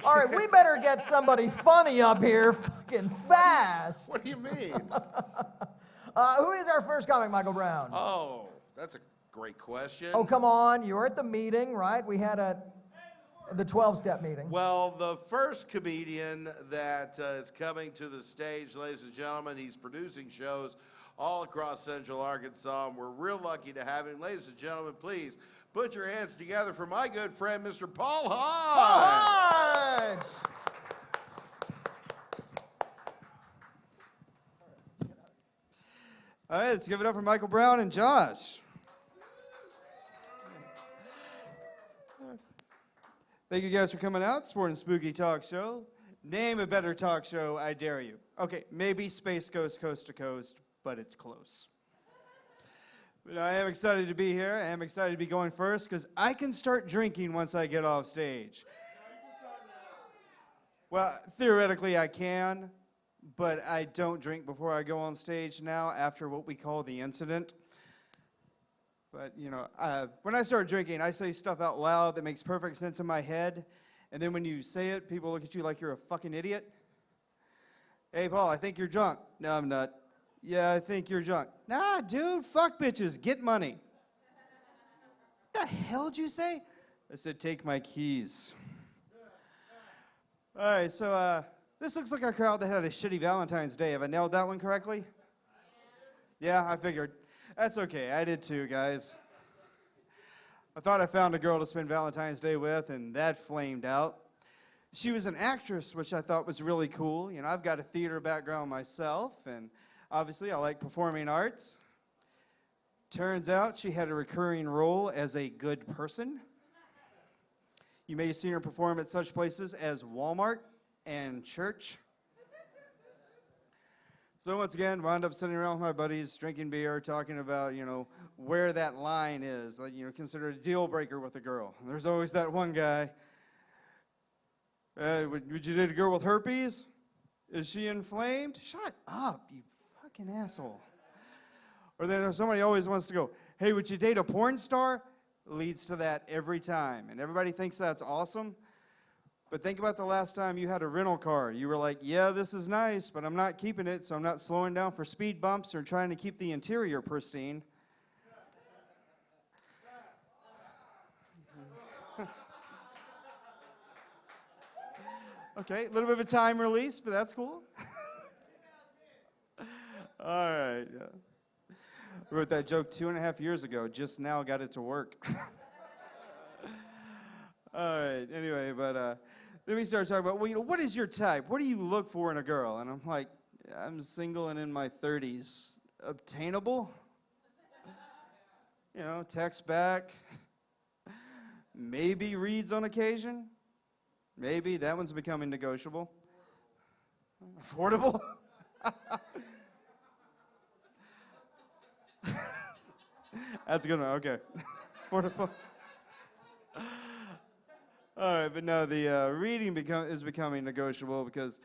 All right, we better get somebody funny up here fucking fast. What do you mean? Who is our first comic, Michael Brown? Oh, that's a great question. Oh, come on. You were at the meeting, right? We had the 12-step meeting. Well, the first comedian that is coming to the stage, ladies and gentlemen, he's producing shows all across Central Arkansas, and we're real lucky to have him. Ladies and gentlemen, please put your hands together for my good friend, Mr. Paul Hodge. Hodge! All right, let's give it up for Michael Brown and Josh. Thank you guys for coming out. Sport and Spooky Talk Show. Name a better talk show, I dare you. Okay, maybe Space Ghost Coast to Coast, but it's close. But I am excited to be here. I am excited to be going first because I can start drinking once I get off stage. Well, theoretically I can, but I don't drink before I go on stage now after what we call the incident. But, you know, when I start drinking, I say stuff out loud that makes perfect sense in my head. And then when you say it, people look at you like you're a fucking idiot. Hey, Paul, I think you're drunk. No, I'm not. Yeah, I think you're drunk. Nah, dude, fuck bitches. Get money. What the hell did you say? I said, take my keys. All right, so this looks like a crowd that had a shitty Valentine's Day. Have I nailed that one correctly? Yeah, I figured. That's okay. I did too, guys. I thought I found a girl to spend Valentine's Day with, and that flamed out. She was an actress, which I thought was really cool. You know, I've got a theater background myself, and obviously I like performing arts. Turns out she had a recurring role as a good person. You may have seen her perform at such places as Walmart and church. So once again, wound up sitting around with my buddies, drinking beer, talking about, you know, where that line is, like, you know, considered a deal breaker with a girl. And there's always that one guy. Would you date a girl with herpes? Is she inflamed? Shut up, you fucking asshole. Or then if somebody always wants to go, hey, would you date a porn star? Leads to that every time. And everybody thinks that's awesome. But think about the last time you had a rental car. You were like, yeah, this is nice, but I'm not keeping it, so I'm not slowing down for speed bumps or trying to keep the interior pristine. Okay, a little bit of a time release, but that's cool. All right, yeah. I wrote that joke 2.5 years ago, just now got it to work. All right, anyway, but then we started talking about, well, you know, what is your type? What do you look for in a girl? And I'm like, I'm single and in my 30s. Obtainable? You know, text back. Maybe reads on occasion. Maybe that one's becoming negotiable. Affordable? That's a good one, okay. Affordable. All right, but no, the reading is becoming negotiable because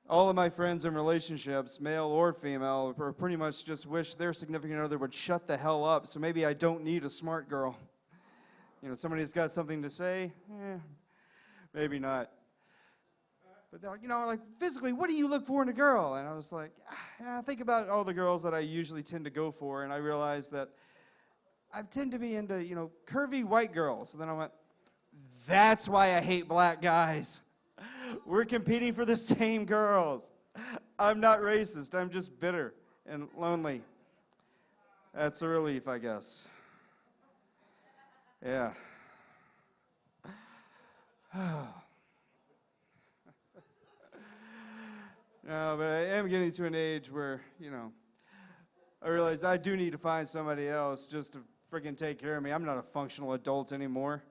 all of my friends in relationships, male or female, pretty much just wish their significant other would shut the hell up. So maybe I don't need a smart girl. You know, somebody who's got something to say, maybe not. But they're like, you know, like physically, what do you look for in a girl? And I was like, think about all the girls that I usually tend to go for, and I realized that I tend to be into, you know, curvy white girls. And then I went, that's why I hate black guys. We're competing for the same girls. I'm not racist. I'm just bitter and lonely. That's a relief, I guess. Yeah. No, but I am getting to an age where, you know, I realize I do need to find somebody else just to freaking take care of me. I'm not a functional adult anymore.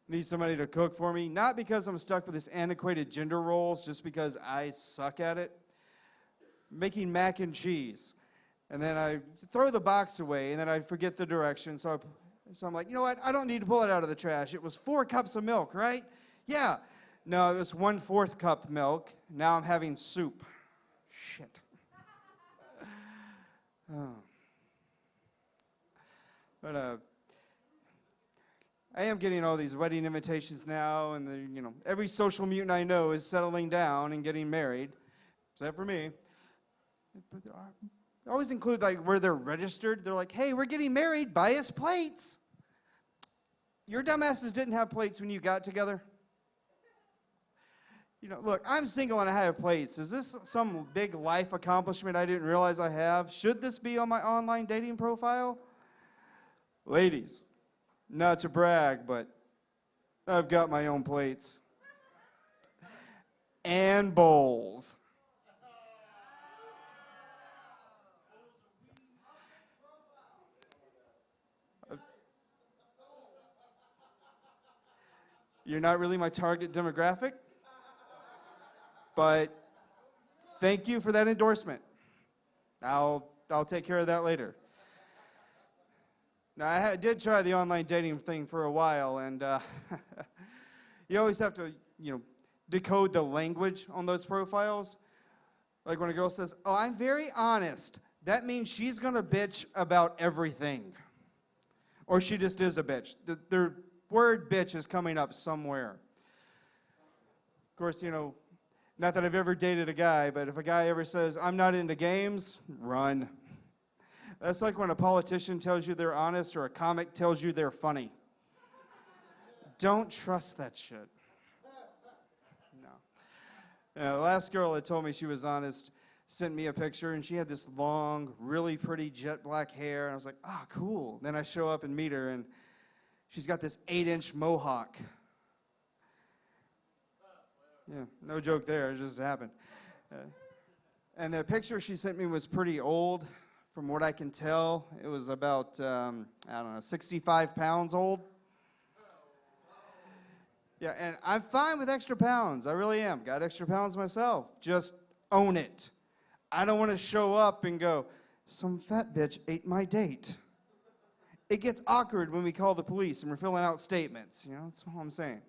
Need somebody to cook for me, not because I'm stuck with this antiquated gender roles, just because I suck at it. Making mac and cheese, and then I throw the box away, and then I forget the direction, so I'm like, you know what, I don't need to pull it out of the trash. It was 4 cups of milk, right? Yeah. No, it was 1/4 cup milk. Now I'm having soup. Shit. Oh. But I am getting all these wedding invitations now, and every social mutant I know is settling down and getting married, except for me. But they always include like where they're registered. They're like, "Hey, we're getting married. Buy us plates." Your dumbasses didn't have plates when you got together. Look, I'm single and I have plates. Is this some big life accomplishment I didn't realize I have? Should this be on my online dating profile? Ladies, not to brag, but I've got my own plates. And bowls. You're not really my target demographic, but thank you for that endorsement. I'll take care of that later. Now, I did try the online dating thing for a while, and you always have to, decode the language on those profiles. Like when a girl says, "Oh, I'm very honest," that means she's going to bitch about everything. Or she just is a bitch. The word bitch is coming up somewhere. Of course, not that I've ever dated a guy, but if a guy ever says, "I'm not into games," run. That's like when a politician tells you they're honest or a comic tells you they're funny. Don't trust that shit. No. The last girl that told me she was honest sent me a picture, and she had this long, really pretty jet black hair, and I was like, "Ah, cool." Then I show up and meet her, and she's got this 8-inch mohawk. Yeah, no joke there. It just happened. And the picture she sent me was pretty old. From what I can tell, it was about, 65 pounds old. Yeah, and I'm fine with extra pounds. I really am. Got extra pounds myself. Just own it. I don't want to show up and go, "Some fat bitch ate my date." It gets awkward when we call the police and we're filling out statements. That's all I'm saying.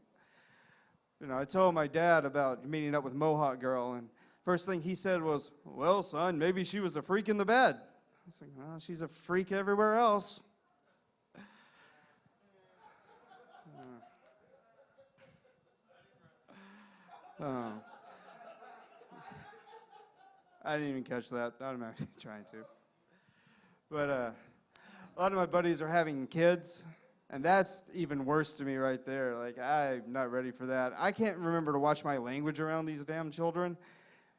I told my dad about meeting up with Mohawk Girl, and first thing he said was, "Well, son, maybe she was a freak in the bed." I was like, "Well, she's a freak everywhere else." Oh. I didn't even catch that. I'm actually trying to. But a lot of my buddies are having kids, and that's even worse to me right there. Like, I'm not ready for that. I can't remember to watch my language around these damn children.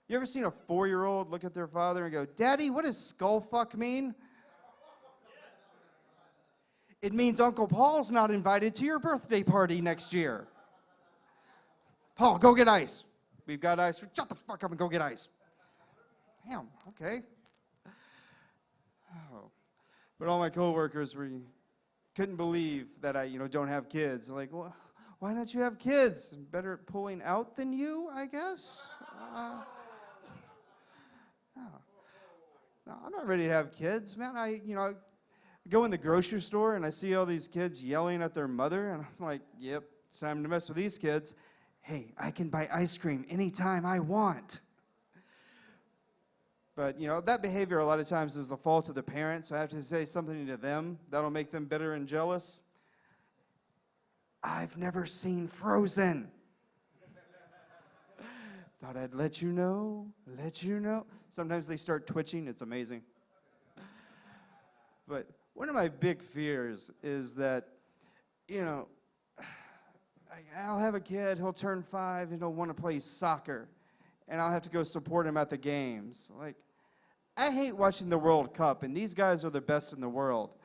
You ever seen a 4-year-old look at their father and go, "Daddy, what does skull fuck mean?" It means Uncle Paul's not invited to your birthday party next year. "Paul, go get ice." "We've got ice." "Shut the fuck up and go get ice." Damn, okay. Oh. But all my coworkers couldn't believe that I, don't have kids. They're like, "Well, why don't you have kids? Better at pulling out than you, I guess?" No, I'm not ready to have kids, man. I go in the grocery store and I see all these kids yelling at their mother, and I'm like, "Yep, it's time to mess with these kids. Hey, I can buy ice cream anytime I want." But, that behavior a lot of times is the fault of the parents, so I have to say something to them that'll make them bitter and jealous. I've never seen Frozen. Thought I'd let you know. Sometimes they start twitching. It's amazing. But one of my big fears is that, I'll have a kid, he'll turn 5, and he'll want to play soccer, and I'll have to go support him at the games. Like, I hate watching the World Cup, and these guys are the best in the world.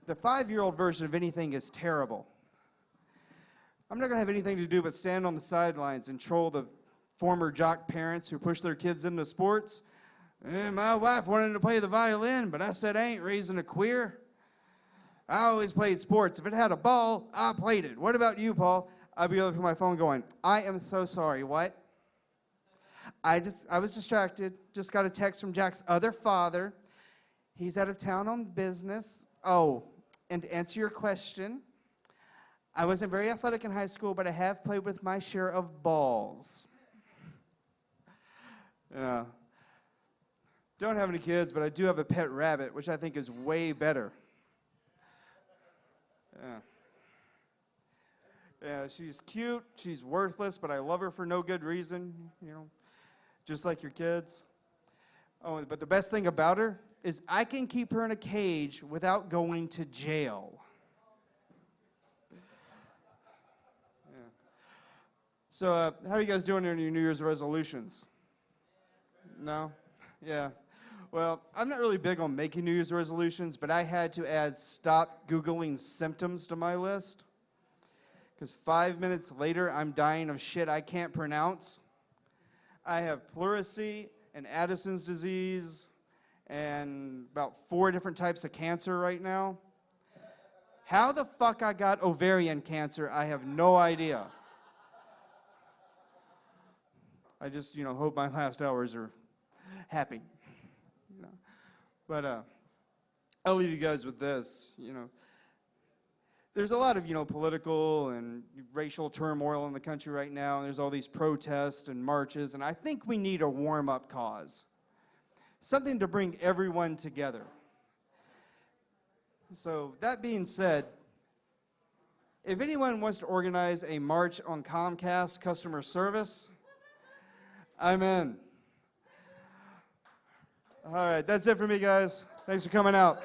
The 5-year-old version of anything is terrible. I'm not going to have anything to do but stand on the sidelines and troll the former jock parents who push their kids into sports. My wife wanted to play the violin, but I said I ain't raising a queer. I always played sports. If it had a ball, I played it. What about you, Paul? I'd be over my phone going, "I am so sorry, what?" I was distracted. Just got a text from Jack's other father. He's out of town on business. Oh, and to answer your question, I wasn't very athletic in high school, but I have played with my share of balls. Yeah. Don't have any kids, but I do have a pet rabbit, which I think is way better. Yeah. Yeah, she's cute, she's worthless, but I love her for no good reason, you know, just like your kids. Oh, but the best thing about her is I can keep her in a cage without going to jail. Yeah. So, how are you guys doing on your New Year's resolutions? No? Yeah. Well, I'm not really big on making New Year's resolutions, but I had to add stop Googling symptoms to my list. Because 5 minutes later, I'm dying of shit I can't pronounce. I have pleurisy and Addison's disease and about 4 different types of cancer right now. How the fuck I got ovarian cancer, I have no idea. I just, hope my last hours are happy. But I'll leave you guys with this, There's a lot of, political and racial turmoil in the country right now, and there's all these protests and marches, and I think we need a warm-up cause. Something to bring everyone together. So, that being said, if anyone wants to organize a march on Comcast customer service, I'm in. All right, that's it for me, guys. Thanks for coming out.